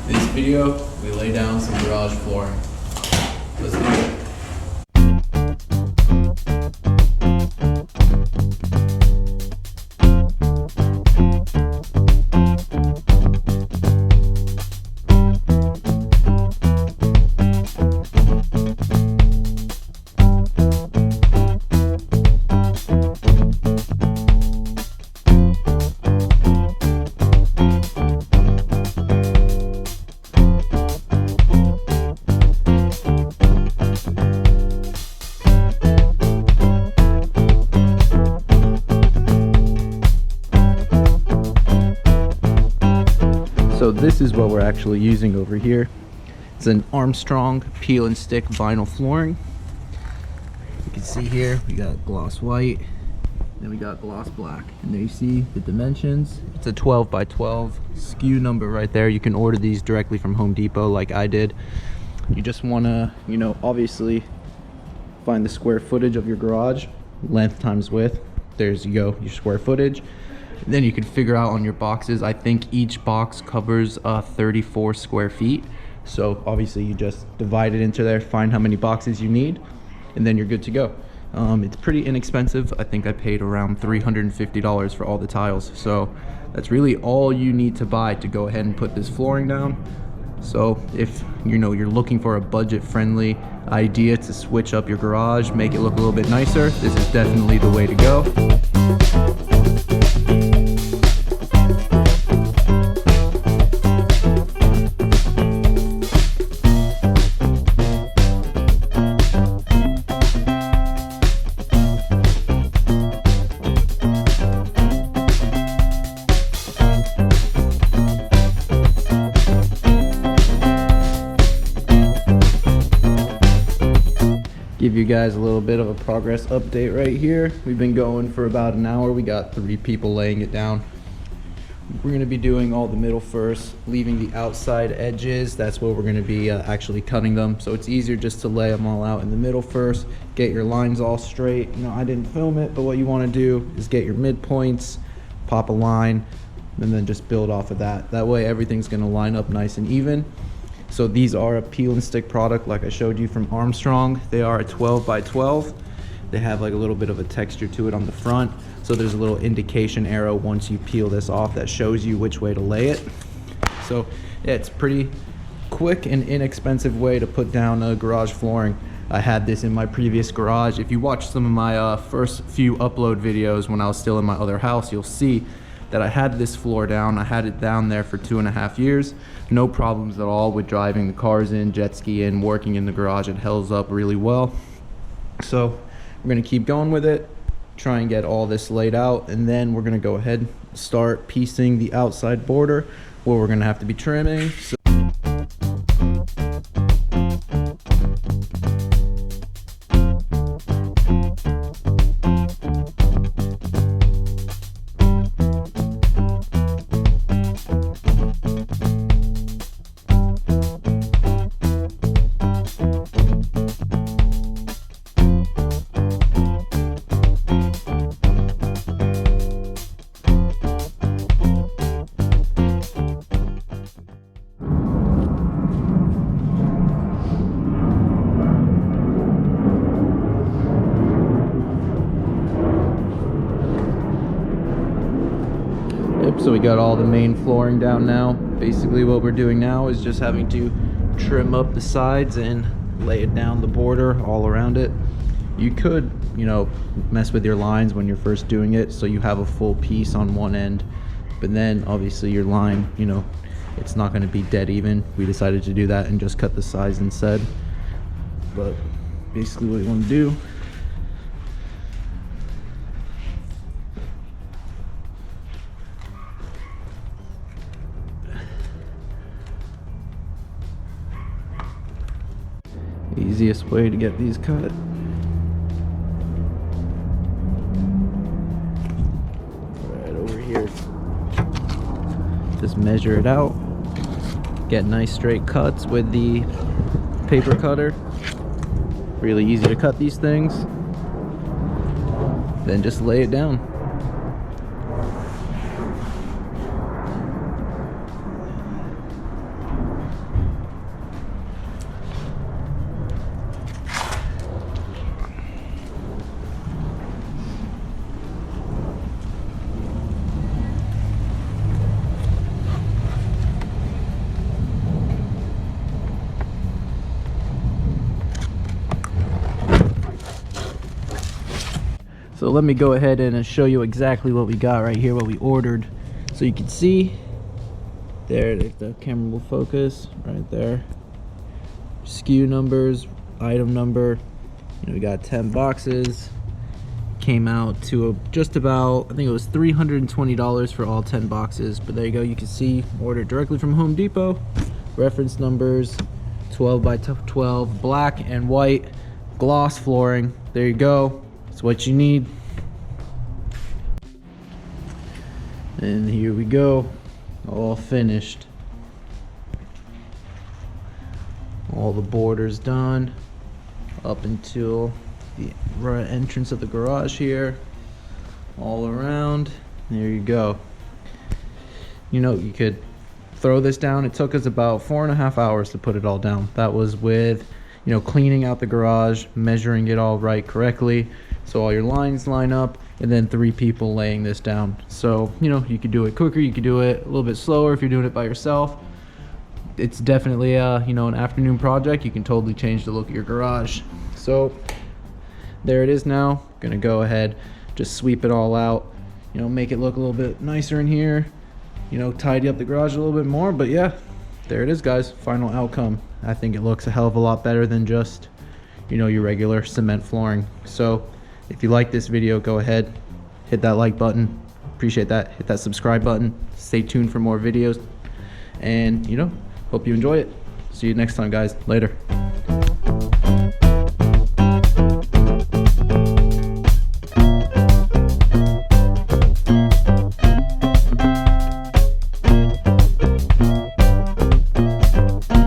In this video, we lay down some garage flooring. Let's do it. So this is what we're actually using over here. It's an Armstrong Peel-n-Stick vinyl flooring. You can see here we got gloss white, then we got gloss black, and there you see the dimensions. It's a 12 by 12 SKU number right there. You can order these directly from Home Depot like I did. You just want to, obviously find the square footage of your garage, length times width. There's you go, your square footage. Then you can figure out on your boxes. I think each box covers 34 square feet. So obviously you just divide it into there, find how many boxes you need, and then you're good to go. It's pretty inexpensive. I think I paid around $350 for all the tiles. So that's really all you need to buy to go ahead and put this flooring down. So if you're looking for a budget-friendly idea to switch up your garage, make it look a little bit nicer, this is definitely the way to go. Give you guys a little bit of a progress update right here. We've been going for about an hour. We got 3 people laying it down. We're going to be doing all the middle first, leaving the outside edges. That's where we're going to be actually cutting them. So it's easier just to lay them all out in the middle first, get your lines all straight. I didn't film it, but what you want to do is get your midpoints, pop a line, and then just build off of that. That way everything's going to line up nice and even. So these are a peel-and-stick product like I showed you from Armstrong. They are a 12 by 12. They have like a little bit of a texture to it on the front. So there's a little indication arrow once you peel this off that shows you which way to lay it. So yeah, it's pretty quick and inexpensive way to put down a garage flooring. I had this in my previous garage. If you watch some of my first few upload videos when I was still in my other house, you'll see that I had this floor down. I had it down there for 2.5 years. No problems at all with driving the cars in, jet skiing, working in the garage. It holds up really well. So we're gonna keep going with it, try and get all this laid out, and then we're gonna go ahead and start piecing the outside border where we're gonna have to be trimming. So we got all the main flooring down now. Basically what we're doing now is just having to trim up the sides and lay it down the border all around it. You could, mess with your lines when you're first doing it so you have a full piece on one end, but then obviously your line, it's not going to be dead even. We decided to do that and just cut the sides instead. But basically what you want to do, easiest way to get these cut. Right over here. Just measure it out. Get nice straight cuts with the paper cutter. Really easy to cut these things. Then just lay it down. So let me go ahead and show you exactly what we got right here, what we ordered. So you can see there, if the camera will focus, right there. SKU numbers, item number. You know, we got 10 boxes. Came out to just about, I think it was $320 for all 10 boxes. But there you go, you can see ordered directly from Home Depot. Reference numbers, 12 by 12, black and white, gloss flooring. There you go. It's what you need. And here we go, all finished. All the borders done up until the right entrance of the garage here, all around. There you go. You know, you could throw this down. It took us about 4.5 hours to put it all down. That was with, you know, cleaning out the garage, measuring it all right correctly, so all your lines line up, and then 3 people laying this down. So, you know, you could do it quicker, you could do it a little bit slower if you're doing it by yourself. It's definitely you know, an afternoon project. You can totally change the look of your garage. So there it is now. Gonna go ahead, just sweep it all out, you know, make it look a little bit nicer in here, you know, tidy up the garage a little bit more. But yeah, there it is, guys. Final outcome. I think it looks a hell of a lot better than just, you know, your regular cement flooring. So if you like this video, go ahead, hit that like button. Appreciate that. Hit that subscribe button. Stay tuned for more videos. And, you know, hope you enjoy it. See you next time, guys. Later.